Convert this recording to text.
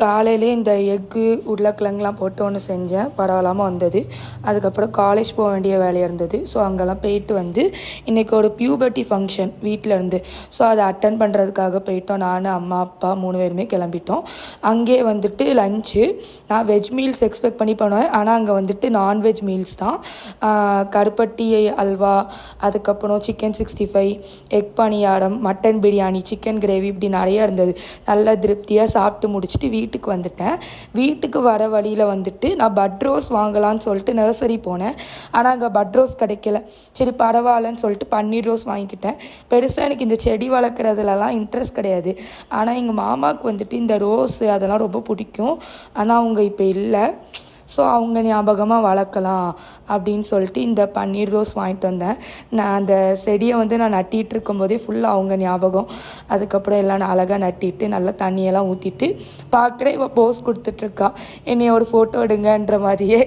காலையிலே இந்த எக்கு உருளைக்கிழங்குலாம் போட்டு ஒன்று செஞ்சேன், பரவாயில்லாமல் வந்தது. அதுக்கப்புறம் காலேஜ் போக வேண்டிய வேலையாக இருந்தது. ஸோ அங்கெல்லாம் போயிட்டு வந்து இன்றைக்கி ஒரு பியூபர்ட்டி ஃபங்க்ஷன் வீட்டில் இருந்து, ஸோ அதை அட்டன் பண்ணுறதுக்காக போயிட்டோம். நான், அம்மா, அப்பா 3 பேருமே கிளம்பிட்டோம். அங்கே வந்துட்டு lunch non veg meals expect பண்ணி பண்ணுவேன், ஆனால் அங்கே வந்துட்டு நான்வெஜ் மீல்ஸ் தான். கருப்பட்டி அல்வா, அதுக்கப்புறம் சிக்கன் 65, எக் பணியாரம், மட்டன் பிரியாணி, சிக்கன் கிரேவி, இப்படி நிறையா இருந்தது. நல்லா திருப்தியாக சாப்பிட்டு முடிச்சுட்டு வீட்டுக்கு வந்துட்டேன். வீட்டுக்கு வர வழியில் வந்துட்டு நான் பட் ரோஸ் வாங்கலான்னு சொல்லிட்டு நர்சரி போனேன். ஆனால் அங்கே பட் ரோஸ் கிடைக்கல. சரி பரவாயில்லன்னு சொல்லிட்டு பன்னீர் ரோஸ் வாங்கிக்கிட்டேன். பெருசாக எனக்கு இந்த செடி வளர்க்குறதுலலாம் இன்ட்ரெஸ்ட் கிடையாது. ஆனால் எங்கள் மாமாவுக்கு வந்துட்டு இந்த ரோஸு அதெல்லாம் ரொம்ப பிடிக்கும். ஆனால் அவங்க இப்போ இல்லை. ஸோ அவங்க ஞாபகமாக வளர்க்கலாம் அப்படின்னு சொல்லிட்டு இந்த பன்னீர் ரோஸ் வாங்கிட்டு வந்தேன். நான் அந்த செடியை நான் நட்டிகிட்டு இருக்கும்போதே ஃபுல்லாக அவங்க ஞாபகம். அதுக்கப்புறம் எல்லாம் நான் அழகாக நட்டிட்டு நல்லா தண்ணியெல்லாம் ஊற்றிட்டு பார்க்குறேன், இவள் போஸ் கொடுத்துட்ருக்கா, என்னைய ஒரு ஃபோட்டோ எடுங்கன்ற மாதிரியே.